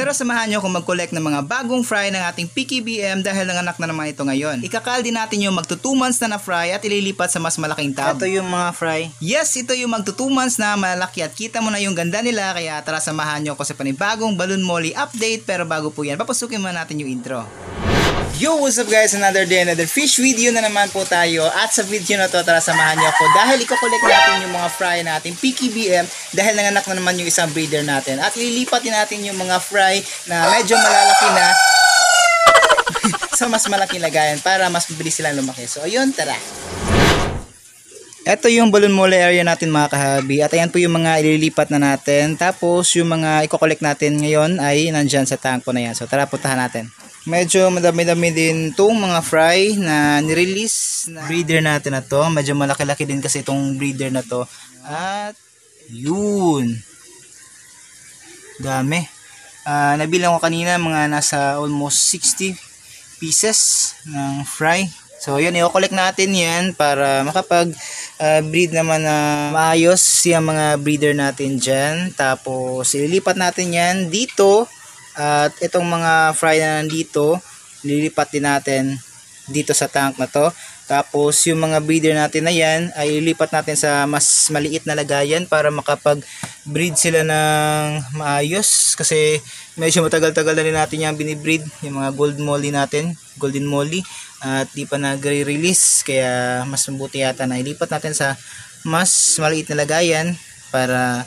Tara samahan nyo kung mag-collect ng mga bagong fry ng ating PKBM dahil nanganak na naman ito ngayon. Ikakal din natin yung magto 2 months na fry at ililipat sa mas malaking tub. Ito yung mga fry. Yes, ito yung magto 2 months na malaki at kita mo na yung ganda nila, kaya tara samahan nyo ko sa panibagong Balloon Molly update. Pero bago po yan, papasukin muna natin yung intro. Yo, what's up guys? Another day, another fish video na naman po tayo. At sa video na to, tara samahan niyo ako dahil i-collect natin yung mga fry natin PKBM dahil nanganak na naman yung isang breeder natin. At ililipat din natin yung mga fry na medyo malalaki na sa mas malaking lagayan para mas mabilis silang lumaki. So ayun, tara. Ito yung Balloon Molly area natin mga kahabi. At ayan po yung mga ililipat na natin. Tapos yung mga i-collect natin ngayon ay nandyan sa tank po na yan. So tara, puntahan natin. Medyo madami-dami din itong mga fry na nirelease na breeder natin na to. Medyo malaki-laki din kasi itong breeder na to. At yun. Dami. Nabilang ko kanina mga nasa almost 60 pieces ng fry. So yun, i-collect natin yan para makapag breed naman na maayos yung mga breeder natin dyan. Tapos ililipat natin yan dito. At itong mga fry na nandito, lilipat din natin dito sa tank na to. Tapos yung mga breeder natin na yan ay lilipat natin sa mas maliit na lagayan para makapag-breed sila ng maayos. Kasi medyo matagal-tagal na rin natin yung binibreed, yung mga golden molly. At di pa nagre-release, kaya mas mabuti yata na ilipat natin sa mas maliit na lagayan para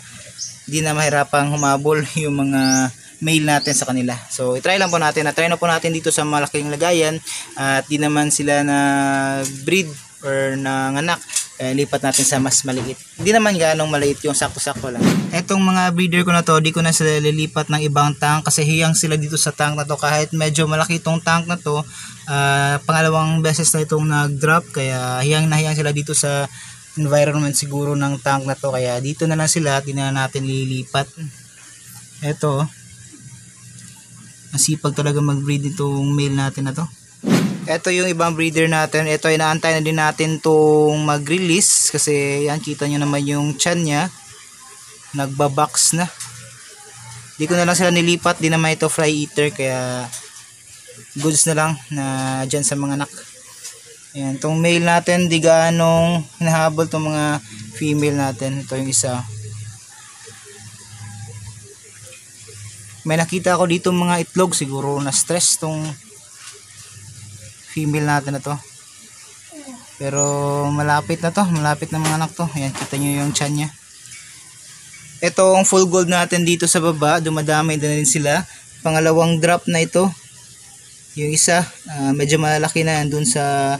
di na mahirapang humabol yung mga mail natin sa kanila. So i-try lang po natin. Na-try na po natin dito sa malaking lagayan at di naman sila na breed or nanganak. Lipat natin sa mas maliit. Hindi naman ganong maliit, yung sakto-sakto lang. Etong mga breeder ko na to, di ko na sila lilipat ng ibang tank kasi hiyang sila dito sa tank na to. Kahit medyo malaki itong tank na to, pangalawang beses na itong nag-drop, kaya hiyang na hiyang sila dito sa environment siguro ng tank na to. Kaya dito na lang sila, di na natin lilipat. Eto, masipag talaga mag-breed itong male natin na to. Ito yung ibang breeder natin. Ito ay naantay na din natin itong mag-release kasi yan, kita nyo naman yung tiyan niya. Nagbabox na. Di ko na lang sila nilipat. Di naman ito fly eater kaya goods na lang na dyan sa mga anak. Ayan, itong male natin di gaanong hinahabol itong mga female natin. Ito yung isa. May nakita ako dito mga itlog, siguro na stress tong female natin na to. Pero malapit na to, malapit na mga anak to. Ayan, kita nyo yung tiyan nya. Itong full gold natin dito sa baba, dumadami din sila. Pangalawang drop na ito. Yung isa, medyo malaki na dun sa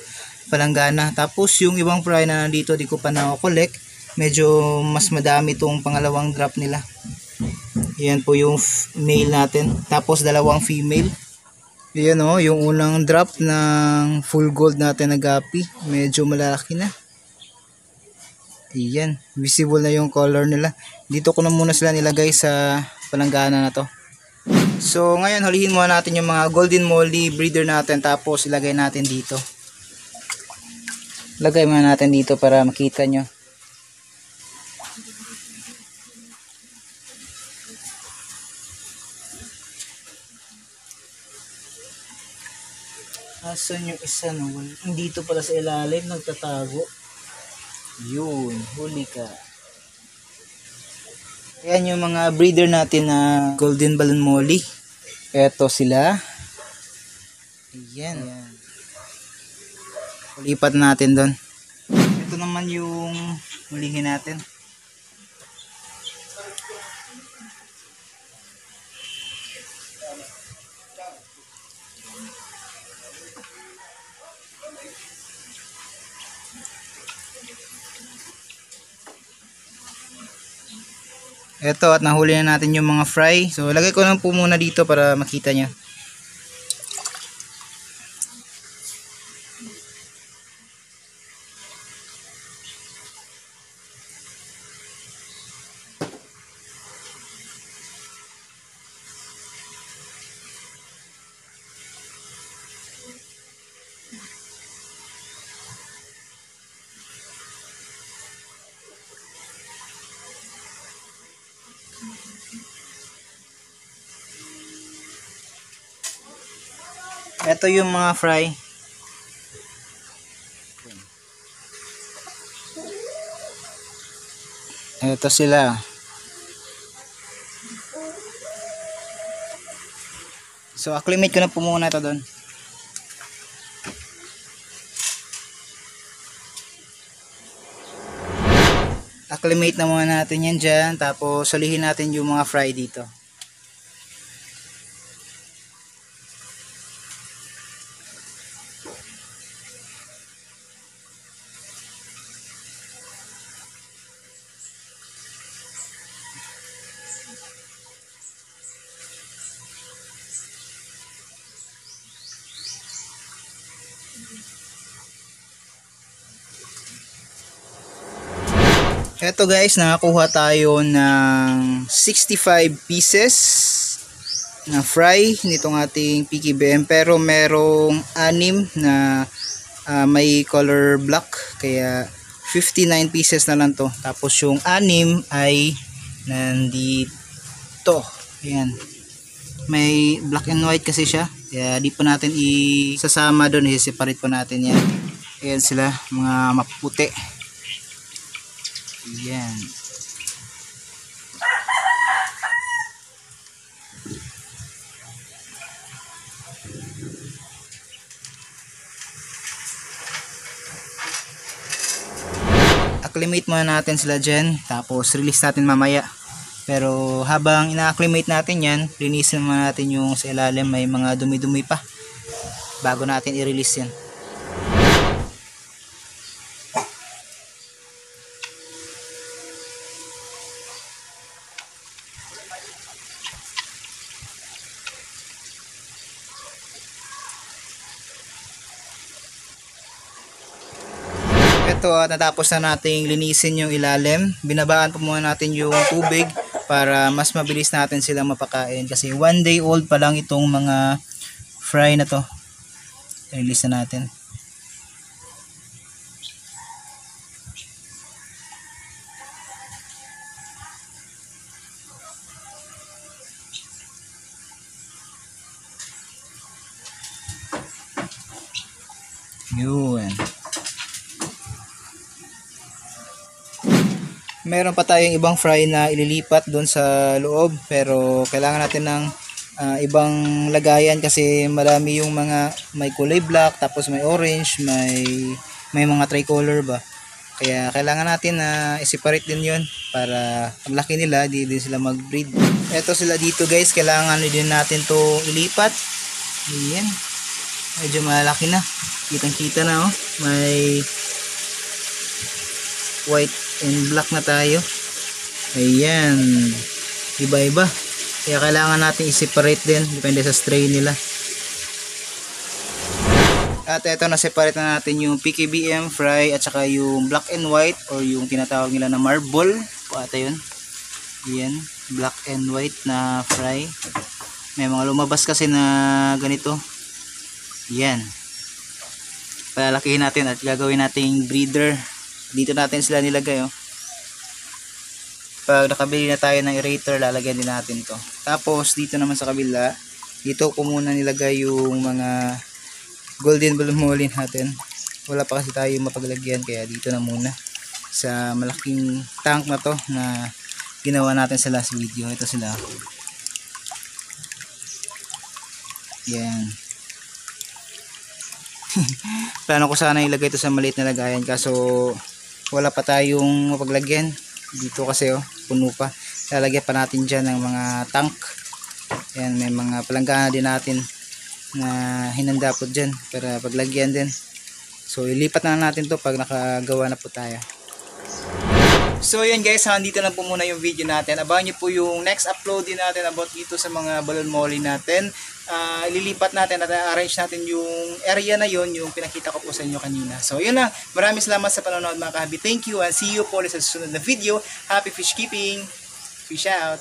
palanggana. Tapos yung ibang fry na nandito, di ko pa na-collect. Medyo mas madami itong pangalawang drop nila. Yan po yung male natin. Tapos dalawang female. Yan o, yung unang drop ng full gold natin na gapi. Medyo malaki na. Ayan, visible na yung color nila. Dito ko na muna sila nilagay sa palanggana na to. So ngayon, hulihin muna natin yung mga golden molly breeder natin. Tapos ilagay natin dito. Lagay muna natin dito para makita nyo. Asan yung isa no? Dito pala sa ilalim, nagtatago. Yun, huli ka. Ayan yung mga breeder natin na golden balloon molly. Eto sila. Ayan. Lipat natin doon. Ito naman yung hulihin natin. Eto, at nahuli na natin yung mga fry. So lagay ko lang po muna dito para makita nyo. Ito yung mga fry. Ito sila. So, acclimate ko na po muna ito doon. Acclimate na muna natin yan dyan. Tapos, salihin natin yung mga fry dito. Eto guys, nakakuha tayo ng 65 pieces na fry nitong ating PKBM, pero merong 6 na may color black, kaya 59 pieces na lang to. Tapos yung 6 ay nandito. Ayan. May black and white kasi siya, kaya di pa natin isasama doon, i-separate pa natin yan. Ayan sila, mga maputi. Yan. Acclimate muna natin sila dyan, tapos release natin mamaya. Pero habang ina-acclimate natin yan, linisin muna natin yung sa ilalim, may mga dumi-dumi pa bago natin i-release yan. Ito, natapos na nating linisin yung ilalim. Binabaan po muna natin yung tubig para mas mabilis natin silang mapakain, kasi 1 day old pa lang itong mga fry na to. Release na natin. Yun. Meron pa tayong ibang fry na ililipat doon sa loob, pero kailangan natin ng ibang lagayan kasi marami yung mga may kulay black, tapos may orange, may mga tricolor ba. Kaya kailangan natin na i-separate din yun para paglaki nila, di din sila mag-breed. Eto sila dito guys, kailangan din natin to ilipat. Ayan. Medyo malaki na. Kitang-kita na oh. May white and black na tayo. Ayan, iba-iba, kaya kailangan natin i-separate din, depende sa strain nila. At eto, na-separate na natin yung PKBM fry at saka yung black and white, or yung tinatawag nila na marble po ata yun. Ayan, black and white na fry. May mga lumabas kasi na ganito. Ayan, palalakihin natin at gagawin nating breeder. Dito natin sila nilagay oh. Pag nakabili na tayo ng aerator, lalagyan din natin to. Tapos dito naman sa kabila, dito ko muna nilagay yung mga golden blue molin natin. Wala pa kasi tayo mapaglagyan, kaya dito na muna sa malaking tank na to na ginawa natin sa last video. Ito sila. Yan. Plano ko sana ilagay ito sa maliit na lagayan, kaso wala pa tayong mapaglagyan dito kasi oh, puno pa. Lalagyan pa natin dyan ng mga tank. Ayan, may mga palanggana din natin na hinanda po dyan para paglagyan din. So ilipat na natin to pag nakagawa na po tayo. So yan guys, dito na po muna yung video natin. Abangan nyo po yung next upload din natin about dito sa mga balon molly natin. Ililipat natin at arrange natin yung area na yon, yung pinakita ko po sa inyo kanina. So yun lang, maraming salamat sa panonood mga kahabi. Thank you and see you po sa susunod na video. Happy fish keeping! Fish out!